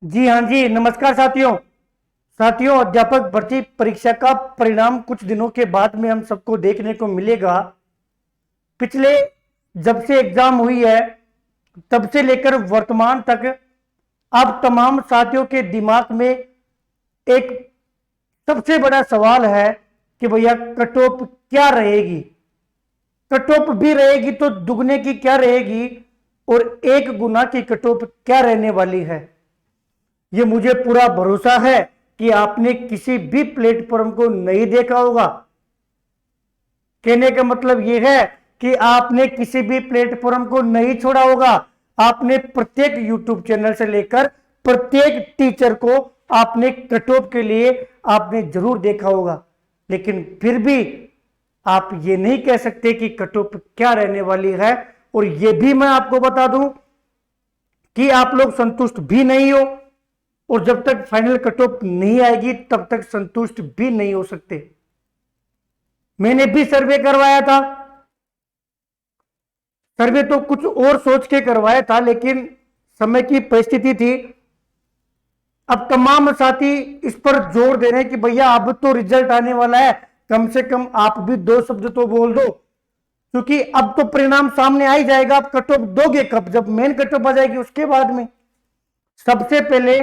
जी हाँ जी, नमस्कार साथियों। अध्यापक भर्ती परीक्षा का परिणाम कुछ दिनों के बाद में हम सबको देखने को मिलेगा। पिछले जब से एग्जाम हुई है तब से लेकर वर्तमान तक अब तमाम साथियों के दिमाग में एक सबसे बड़ा सवाल है कि भैया कट ऑफ क्या रहेगी। कट ऑफ भी रहेगी तो दुगने की क्या रहेगी और एक गुना की कट ऑफ क्या रहने वाली है। ये मुझे पूरा भरोसा है कि आपने किसी भी प्लेटफॉर्म को नहीं देखा होगा। कहने का मतलब यह है कि आपने किसी भी प्लेटफॉर्म को नहीं छोड़ा होगा। आपने प्रत्येक यूट्यूब चैनल से लेकर प्रत्येक टीचर को आपने कट ऑफ के लिए आपने जरूर देखा होगा, लेकिन फिर भी आप ये नहीं कह सकते कि कट ऑफ क्या रहने वाली है। और ये भी मैं आपको बता दूं कि आप लोग संतुष्ट भी नहीं हो और जब तक फाइनल कट ऑफ नहीं आएगी तब तक संतुष्ट भी नहीं हो सकते। मैंने भी सर्वे करवाया था। सर्वे तो कुछ और सोच के करवाया था, लेकिन समय की परिस्थिति थी। अब तमाम साथी इस पर जोर दे रहे हैं कि भैया अब तो रिजल्ट आने वाला है, कम से कम आप भी दो शब्द तो बोल दो, क्योंकि अब तो परिणाम सामने आ ही जाएगा। आप कट ऑफ दोगे कब? जब मेन कट ऑफ आ जाएगी उसके बाद में। सबसे पहले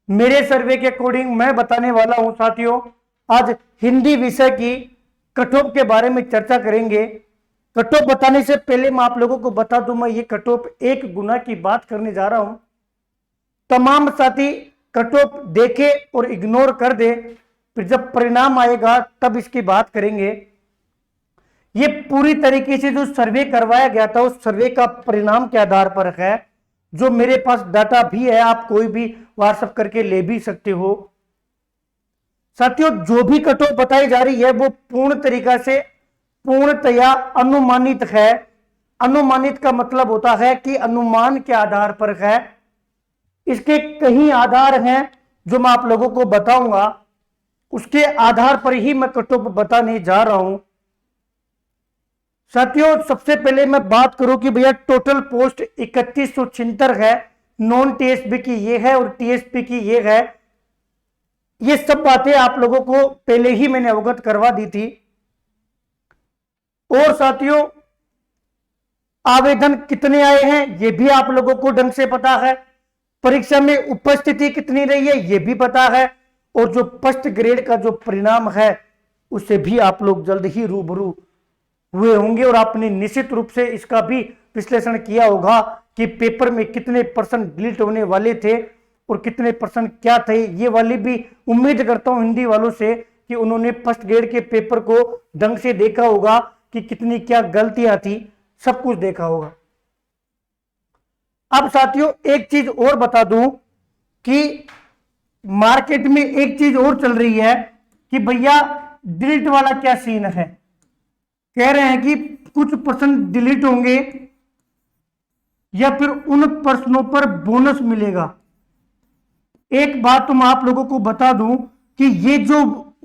मेरे सर्वे के अकॉर्डिंग मैं बताने वाला हूं साथियों। आज हिंदी विषय की कट ऑफ के बारे में चर्चा करेंगे। कट ऑफ बताने से पहले मैं आप लोगों को बता दूं, मैं ये कट ऑफ एक गुना की बात करने जा रहा हूं। तमाम साथी कट ऑफ देखे और इग्नोर कर दे, फिर जब परिणाम आएगा तब इसकी बात करेंगे। ये पूरी तरीके से जो सर्वे करवाया गया था उस सर्वे का परिणाम के आधार पर है। जो मेरे पास डाटा भी है, आप कोई भी व्हाट्सएप करके ले भी सकते हो। साथियों, जो भी कट ऑफ बताई जा रही है वो पूर्णतया अनुमानित है। अनुमानित का मतलब होता है कि अनुमान के आधार पर है। इसके कई आधार हैं जो मैं आप लोगों को बताऊंगा, उसके आधार पर ही मैं कट ऑफ बताने जा रहा हूं। साथियों, सबसे पहले मैं बात करूं कि भैया टोटल पोस्ट 3176 है। नॉन टीएसपी की ये है और टीएसपी की ये है। ये सब बातें आप लोगों को पहले ही मैंने अवगत करवा दी थी। और साथियों, आवेदन कितने आए हैं ये भी आप लोगों को ढंग से पता है। परीक्षा में उपस्थिति कितनी रही है ये भी पता है। और जो फर्स्ट ग्रेड का जो परिणाम है उससे भी आप लोग जल्द ही रूबरू हुए होंगे और आपने निश्चित रूप से इसका भी विश्लेषण किया होगा कि पेपर में कितने परसेंट डिलीट होने वाले थे और कितने परसेंट क्या थे। ये वाली भी उम्मीद करता हूं हिंदी वालों से कि उन्होंने फर्स्ट ग्रेड के पेपर को ढंग से देखा होगा कि कितनी क्या गलतियां थी, सब कुछ देखा होगा। अब साथियों, एक चीज और बता दूं कि मार्केट में एक चीज और चल रही है कि भैया डिलीट वाला क्या सीन है। कह रहे हैं कि कुछ परसेंट डिलीट होंगे या फिर उन प्रश्नों पर बोनस मिलेगा। एक बात तो मैं आप लोगों को बता दूं कि ये जो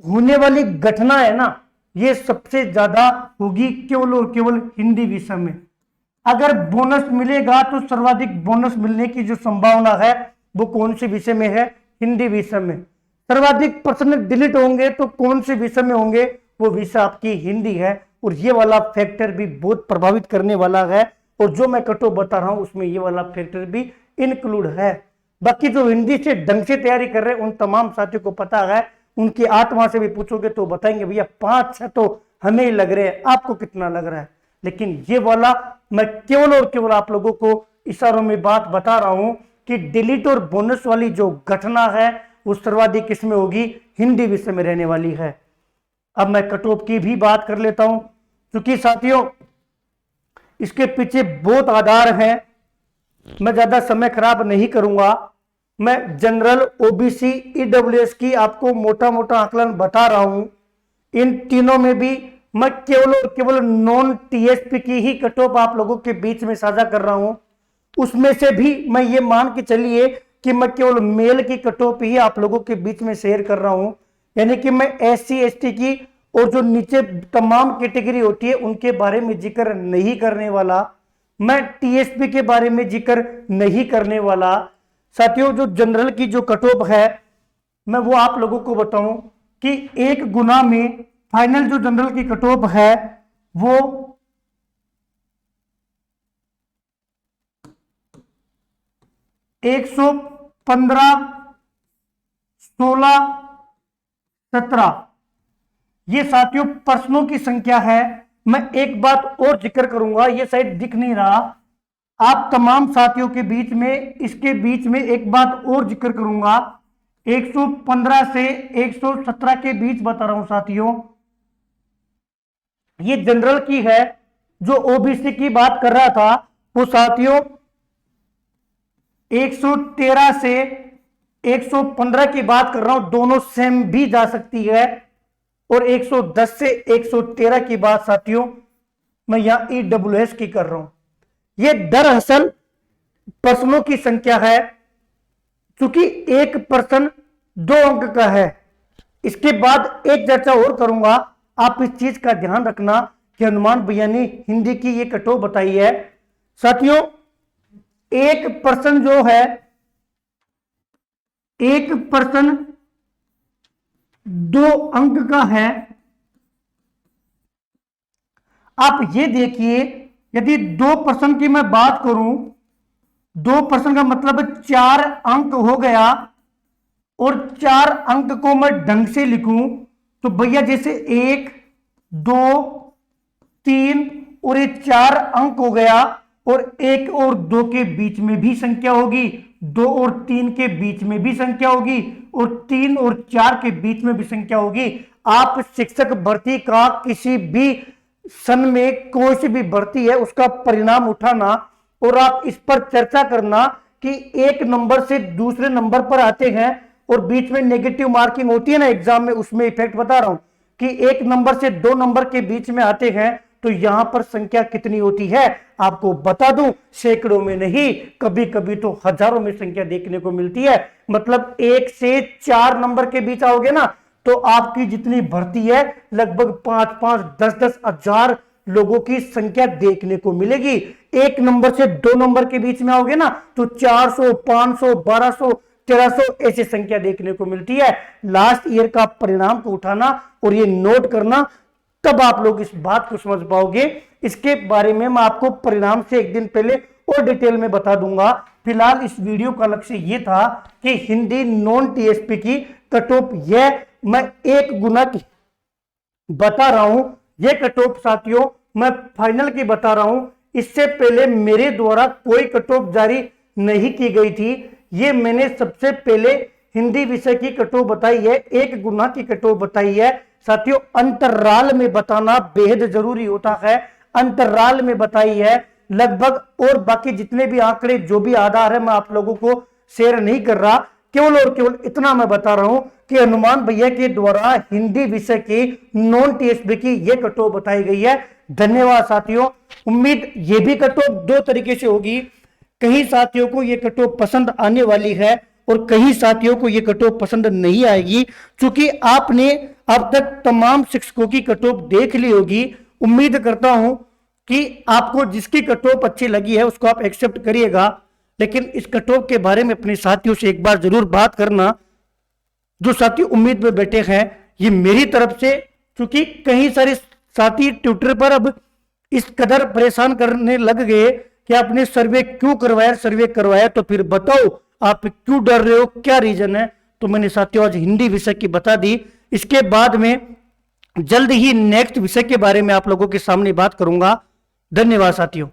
होने वाली घटना है ना, ये सबसे ज्यादा होगी केवल और केवल हिंदी विषय में। अगर बोनस मिलेगा तो सर्वाधिक बोनस मिलने की जो संभावना है वो कौन से विषय में है? हिंदी विषय में। सर्वाधिक प्रश्न डिलीट होंगे तो कौन से विषय में होंगे? वो विषय आपकी हिंदी है। और ये वाला फैक्टर भी बहुत प्रभावित करने वाला है। और जो मैं कट ऑफ बता रहा हूं उसमें ये वाला फैक्टर भी इंक्लूड है। बाकी जो हिंदी से ढंग से तैयारी कर रहे हैं उन तमाम साथियों को पता है, उनकी आत्मा से भी पूछोगे तो बताएंगे भैया 5-6 तो हमें ही लग रहे हैं, आपको कितना लग रहा है। लेकिन ये वाला मैं केवल और केवल आप लोगों को इशारों में बात बता रहा हूं कि डिलीट और बोनस वाली जो घटना है वो सर्वाधिक किसमें होगी? हिंदी विषय में रहने वाली है। अब मैं कट ऑफ की भी बात कर लेता हूं, क्योंकि साथियों इसके पीछे बहुत आधार हैं। मैं ज्यादा समय खराब नहीं करूंगा। मैं जनरल, ओबीसी, ईडब्ल्यूएस की आपको मोटा मोटा आकलन बता रहा हूं। इन तीनों में भी मैं केवल और केवल नॉन टीएसपी की ही कट ऑफ आप लोगों के बीच में साझा कर रहा हूं। उसमें से भी मैं ये मान के चलिए कि मैं केवल मेल की कट ऑफ ही आप लोगों के बीच में शेयर कर रहा हूं। यानी कि मैं एससी एसटी की और जो नीचे तमाम कैटेगरी होती है उनके बारे में जिक्र नहीं करने वाला। मैं टीएसपी के बारे में जिक्र नहीं करने वाला। साथियों जो जनरल की जो कट ऑफ है मैं वो आप लोगों को बताऊं कि 1 गुना में फाइनल जो जनरल की कट ऑफ है वो 115, 16, 17 ये साथियों प्रश्नों की संख्या है। मैं एक बात और जिक्र करूंगा, ये शायद दिख नहीं रहा आप तमाम साथियों के बीच में, इसके बीच में एक बात और जिक्र करूंगा, 115 से 117 के बीच बता रहा हूं साथियों, ये जनरल की है। जो ओबीसी की बात कर रहा था वो साथियों 113 से 115 की बात कर रहा हूं, दोनों सेम भी जा सकती है। और 110 से 113 की बात साथियों मैं यहां EWS की कर रहा हूं। यह दरअसल प्रश्नों की संख्या है, चूंकि एक प्रश्न 2 अंक का है। इसके बाद एक चर्चा और करूंगा, आप इस चीज का ध्यान रखना कि हनुमान भैया ने हिंदी की ये कट ऑफ बताई है साथियों। एक प्रश्न जो है, एक प्रश्न 2 अंक का है। आप ये देखिए, यदि 2 प्रश्न की मैं बात करूं, 2 प्रश्न का मतलब 4 अंक हो गया, और 4 अंक को मैं ढंग से लिखूं तो भैया जैसे 1, 2, 3 और ये 4 अंक हो गया, और 1 और 2 के बीच में भी संख्या होगी, 2 और 3 के बीच में भी संख्या होगी, और 3 और 4 के बीच में भी संख्या होगी। आप शिक्षक भर्ती का किसी भी सन में कोई सी भी भर्ती है उसका परिणाम उठाना और आप इस पर चर्चा करना कि एक नंबर से दूसरे नंबर पर आते हैं और बीच में नेगेटिव मार्किंग होती है ना एग्जाम में, उसमें इफेक्ट बता रहा हूं कि 1 नंबर से 2 नंबर के बीच में आते हैं तो यहां पर संख्या कितनी होती है आपको बता दूं, सैकड़ों में नहीं, कभी कभी तो हजारों में संख्या देखने को मिलती है। मतलब 1 से 4 नंबर के बीच आओगे ना तो आपकी जितनी भर्ती है लगभग 5-5, 10-10 हजार लोगों की संख्या देखने को मिलेगी। 1 नंबर से 2 नंबर के बीच में आओगे ना तो 400, 500, 1200, 1300 ऐसी संख्या देखने को मिलती है। लास्ट ईयर का परिणाम को उठाना और ये नोट करना, तब आप लोग इस बात को समझ पाओगे। इसके बारे में मैं आपको परिणाम से एक दिन पहले और डिटेल में बता दूंगा। फिलहाल इस वीडियो का लक्ष्य यह था कि हिंदी नॉन टीएसपी की कट ऑफ यह मैं 1 गुना की बता रहा हूं। यह कट ऑफ साथियों मैं फाइनल की बता रहा हूं, इससे पहले मेरे द्वारा कोई कट ऑफ जारी नहीं की गई थी। ये मैंने सबसे पहले हिंदी विषय की कट ऑफ बताई है, 1 गुना की कट ऑफ बताई है साथियों। अंतराल में बताना बेहद जरूरी होता है, अंतराल में बताई है लगभग, और बाकी जितने भी आंकड़े जो भी आधार है मैं आप लोगों को शेयर नहीं कर रहा, केवल और केवल इतना मैं बता रहा हूं कि हनुमान भैया के द्वारा हिंदी विषय की नॉन टीएसपी की यह कट ऑफ बताई गई है। धन्यवाद साथियों। उम्मीद ये भी कट ऑफ 2 तरीके से होगी, कई साथियों को यह कट ऑफ पसंद आने वाली है और कई साथियों को यह कट ऑफ पसंद नहीं आएगी। क्योंकि आपने अब तक तमाम शिक्षकों की कट ऑफ देख ली होगी, उम्मीद करता हूं कि आपको जिसकी कट ऑफ अच्छी लगी है उसको आप एक्सेप्ट करिएगा। लेकिन इस कट ऑफ के बारे में अपने साथियों से एक बार जरूर बात करना। जो साथी उम्मीद में बैठे हैं, ये मेरी तरफ से, क्योंकि कई सारे साथी ट्विटर पर अब इस कदर परेशान करने लग गए कि आपने सर्वे क्यों करवाया, सर्वे करवाया तो फिर बताओ आप क्यों डर रहे हो, क्या रीजन है। तो मैंने साथियों आज हिंदी विषय की बता दी। इसके बाद में जल्द ही नेक्स्ट विषय के बारे में आप लोगों के सामने बात करूंगा। धन्यवाद साथियों।